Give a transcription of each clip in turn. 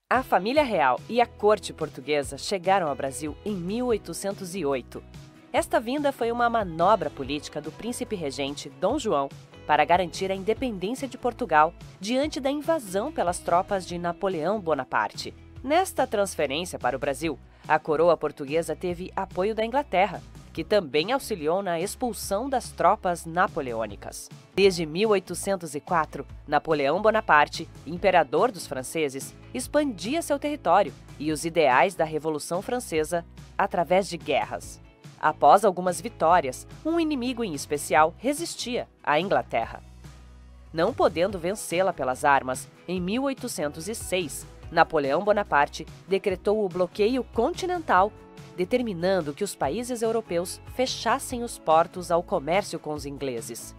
A família real e a corte portuguesa chegaram ao Brasil em 1808. Esta vinda foi uma manobra política do príncipe regente Dom João para garantir a independência de Portugal diante da invasão pelas tropas de Napoleão Bonaparte. Nesta transferência para o Brasil, a coroa portuguesa teve apoio da Inglaterra, que também auxiliou na expulsão das tropas napoleônicas. Desde 1804, Napoleão Bonaparte, imperador dos franceses, expandia seu território e os ideais da Revolução Francesa através de guerras. Após algumas vitórias, um inimigo em especial resistia, a Inglaterra. Não podendo vencê-la pelas armas, em 1806, Napoleão Bonaparte decretou o bloqueio continental, determinando que os países europeus fechassem os portos ao comércio com os ingleses.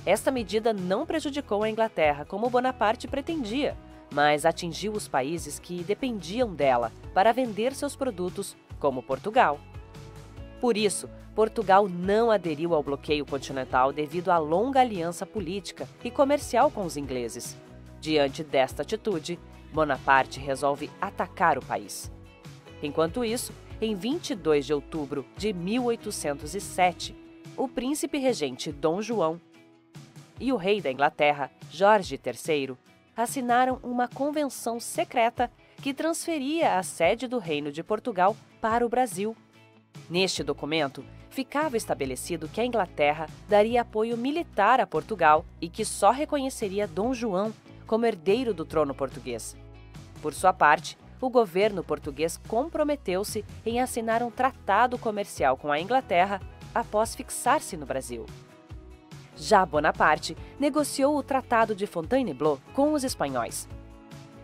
Esta medida não prejudicou a Inglaterra como Bonaparte pretendia, mas atingiu os países que dependiam dela para vender seus produtos, como Portugal. Por isso, Portugal não aderiu ao bloqueio continental devido à longa aliança política e comercial com os ingleses. Diante desta atitude, Bonaparte resolve atacar o país. Enquanto isso, em 22 de outubro de 1807, o príncipe regente Dom João e o rei da Inglaterra, Jorge III, assinaram uma convenção secreta que transferia a sede do Reino de Portugal para o Brasil. Neste documento, ficava estabelecido que a Inglaterra daria apoio militar a Portugal e que só reconheceria Dom João como herdeiro do trono português. Por sua parte, o governo português comprometeu-se em assinar um tratado comercial com a Inglaterra após fixar-se no Brasil. Já Bonaparte negociou o Tratado de Fontainebleau com os espanhóis.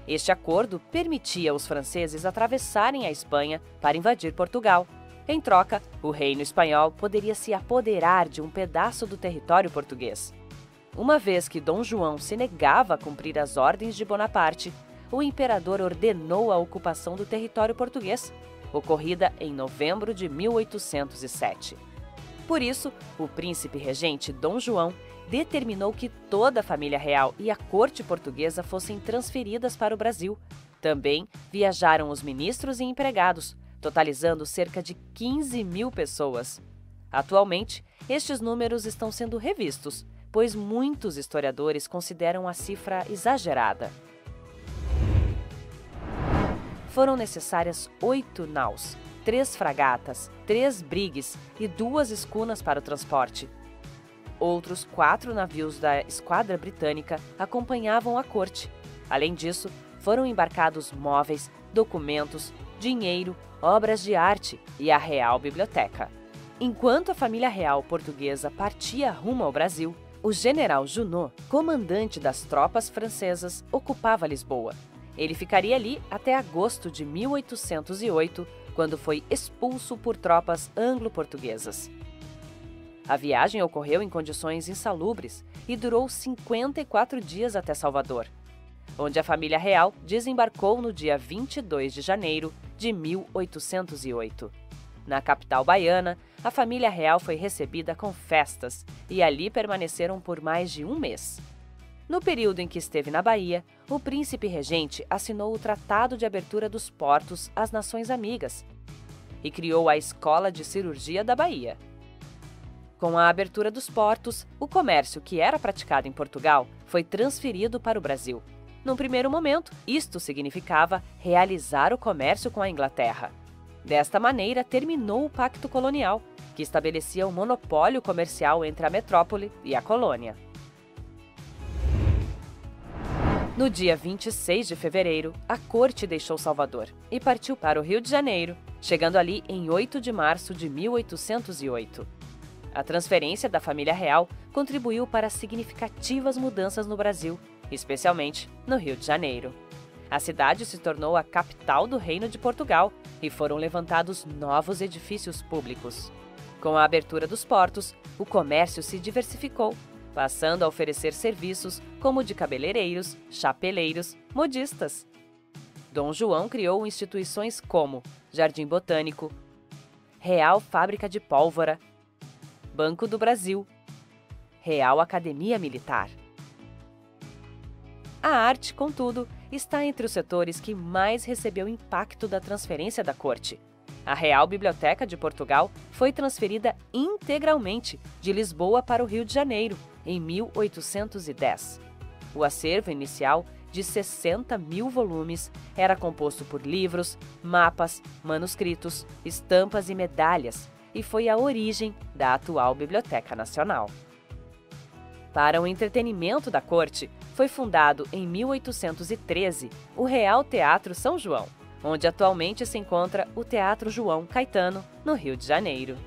Este acordo permitia aos franceses atravessarem a Espanha para invadir Portugal. Em troca, o reino espanhol poderia se apoderar de um pedaço do território português. Uma vez que Dom João se negava a cumprir as ordens de Bonaparte, o imperador ordenou a ocupação do território português, ocorrida em novembro de 1807. Por isso, o príncipe regente Dom João determinou que toda a família real e a corte portuguesa fossem transferidas para o Brasil. Também viajaram os ministros e empregados, totalizando cerca de 15 mil pessoas. Atualmente, estes números estão sendo revistos, pois muitos historiadores consideram a cifra exagerada. Foram necessárias 8 naus, 3 fragatas, 3 brigues e 2 escunas para o transporte. Outros 4 navios da esquadra britânica acompanhavam a corte. Além disso, foram embarcados móveis, documentos, dinheiro, obras de arte e a Real Biblioteca. Enquanto a família real portuguesa partia rumo ao Brasil, o general Junot, comandante das tropas francesas, ocupava Lisboa. Ele ficaria ali até agosto de 1808, quando foi expulso por tropas anglo-portuguesas. A viagem ocorreu em condições insalubres e durou 54 dias até Salvador, onde a família real desembarcou no dia 22 de janeiro de 1808. Na capital baiana, a família real foi recebida com festas e ali permaneceram por mais de um mês. No período em que esteve na Bahia, o príncipe regente assinou o Tratado de Abertura dos Portos às Nações Amigas e criou a Escola de Cirurgia da Bahia. Com a abertura dos portos, o comércio que era praticado em Portugal foi transferido para o Brasil. Num primeiro momento, isto significava realizar o comércio com a Inglaterra. Desta maneira, terminou o Pacto Colonial, que estabelecia um monopólio comercial entre a metrópole e a colônia. No dia 26 de fevereiro, a corte deixou Salvador e partiu para o Rio de Janeiro, chegando ali em 8 de março de 1808. A transferência da família real contribuiu para significativas mudanças no Brasil, especialmente no Rio de Janeiro. A cidade se tornou a capital do Reino de Portugal e foram levantados novos edifícios públicos. Com a abertura dos portos, o comércio se diversificou, passando a oferecer serviços como de cabeleireiros, chapeleiros, modistas. Dom João criou instituições como Jardim Botânico, Real Fábrica de Pólvora, Banco do Brasil, Real Academia Militar. A arte, contudo, está entre os setores que mais recebeu impacto da transferência da corte. A Real Biblioteca de Portugal foi transferida integralmente de Lisboa para o Rio de Janeiro, em 1810. O acervo inicial, de 60 mil volumes, era composto por livros, mapas, manuscritos, estampas e medalhas, e foi a origem da atual Biblioteca Nacional. Para o entretenimento da corte, foi fundado em 1813 o Real Teatro São João, onde atualmente se encontra o Teatro João Caetano, no Rio de Janeiro.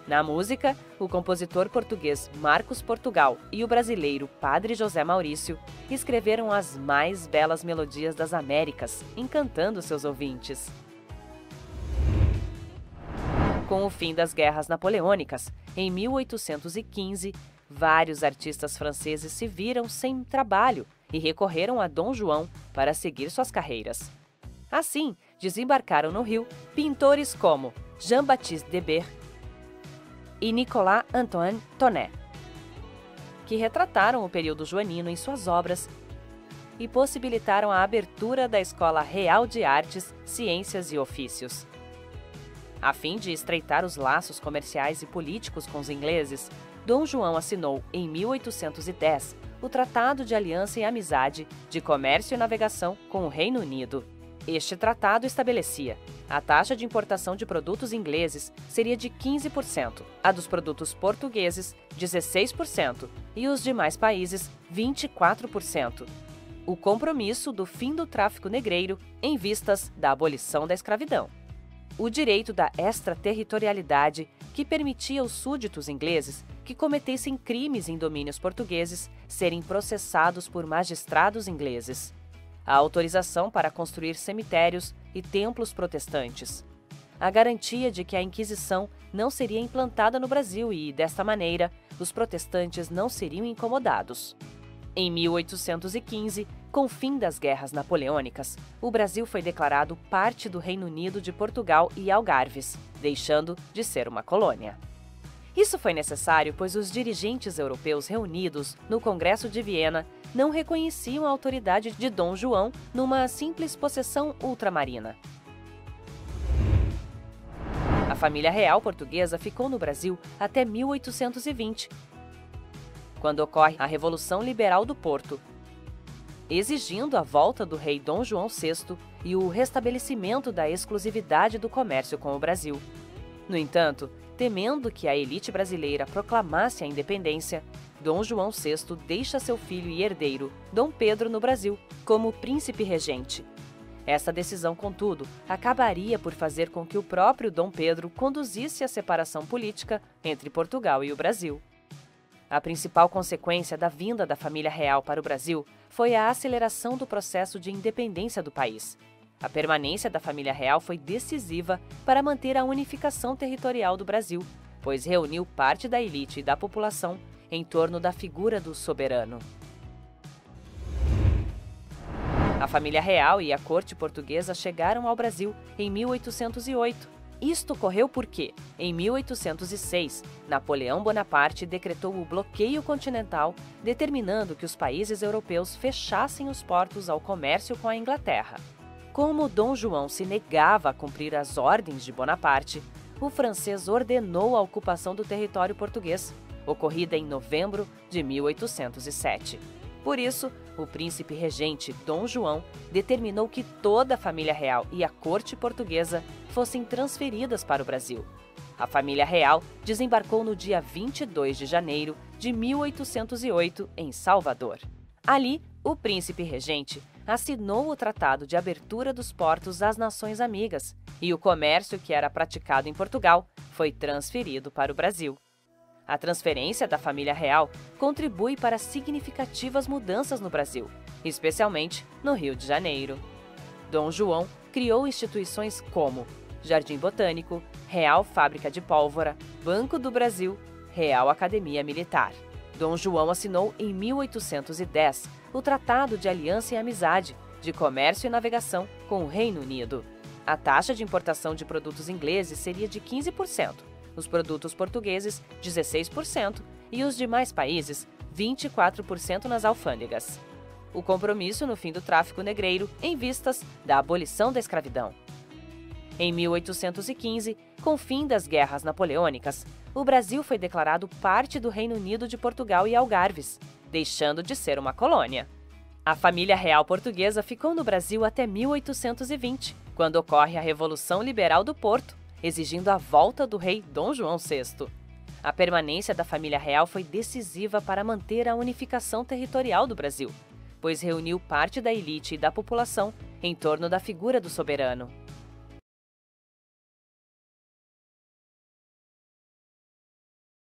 Na música, o compositor português Marcos Portugal e o brasileiro Padre José Maurício escreveram as mais belas melodias das Américas, encantando seus ouvintes. Com o fim das guerras napoleônicas, em 1815, vários artistas franceses se viram sem trabalho e recorreram a Dom João para seguir suas carreiras. Assim, desembarcaram no Rio pintores como Jean-Baptiste Debert e Nicolas-Antoine Tonnet, que retrataram o período joanino em suas obras e possibilitaram a abertura da Escola Real de Artes, Ciências e Ofícios. A fim de estreitar os laços comerciais e políticos com os ingleses, Dom João assinou, em 1810, o Tratado de Aliança e Amizade de Comércio e Navegação com o Reino Unido. Este tratado estabelecia: a taxa de importação de produtos ingleses seria de 15%, a dos produtos portugueses, 16%, e os demais países, 24%. O compromisso do fim do tráfico negreiro em vistas da abolição da escravidão. O direito da extraterritorialidade, que permitia aos súditos ingleses que cometessem crimes em domínios portugueses serem processados por magistrados ingleses. A autorização para construir cemitérios e templos protestantes. A garantia de que a Inquisição não seria implantada no Brasil e, desta maneira, os protestantes não seriam incomodados. Em 1815, com o fim das guerras napoleônicas, o Brasil foi declarado parte do Reino Unido de Portugal e Algarves, deixando de ser uma colônia. Isso foi necessário pois os dirigentes europeus reunidos no Congresso de Viena não reconheciam a autoridade de Dom João numa simples possessão ultramarina. A família real portuguesa ficou no Brasil até 1820, quando ocorre a Revolução Liberal do Porto, exigindo a volta do rei Dom João VI e o restabelecimento da exclusividade do comércio com o Brasil. No entanto, temendo que a elite brasileira proclamasse a independência, Dom João VI deixa seu filho e herdeiro, Dom Pedro, no Brasil, como príncipe regente. Essa decisão, contudo, acabaria por fazer com que o próprio Dom Pedro conduzisse a separação política entre Portugal e o Brasil. A principal consequência da vinda da família real para o Brasil foi a aceleração do processo de independência do país. A permanência da família real foi decisiva para manter a unificação territorial do Brasil, pois reuniu parte da elite e da população em torno da figura do soberano. A família real e a corte portuguesa chegaram ao Brasil em 1808. Isto ocorreu porque, em 1806, Napoleão Bonaparte decretou o bloqueio continental, determinando que os países europeus fechassem os portos ao comércio com a Inglaterra. Como Dom João se negava a cumprir as ordens de Bonaparte, o francês ordenou a ocupação do território português, ocorrida em novembro de 1807. Por isso, o príncipe regente Dom João determinou que toda a família real e a corte portuguesa fossem transferidas para o Brasil. A família real desembarcou no dia 22 de janeiro de 1808 em Salvador. Ali, o príncipe regente assinou o Tratado de Abertura dos Portos às Nações Amigas e o comércio que era praticado em Portugal foi transferido para o Brasil. A transferência da família real contribui para significativas mudanças no Brasil, especialmente no Rio de Janeiro. Dom João criou instituições como Jardim Botânico, Real Fábrica de Pólvora, Banco do Brasil, Real Academia Militar. Dom João assinou em 1810 o Tratado de Aliança e Amizade, de Comércio e Navegação com o Reino Unido. A taxa de importação de produtos ingleses seria de 15%, os produtos portugueses 16% e os demais países 24% nas alfândegas. o compromisso no fim do tráfico negreiro em vistas da abolição da escravidão. Em 1815, com o fim das guerras napoleônicas, o Brasil foi declarado parte do Reino Unido de Portugal e Algarves, deixando de ser uma colônia. A família real portuguesa ficou no Brasil até 1820, quando ocorre a Revolução Liberal do Porto, exigindo a volta do rei Dom João VI. A permanência da família real foi decisiva para manter a unificação territorial do Brasil, pois reuniu parte da elite e da população em torno da figura do soberano.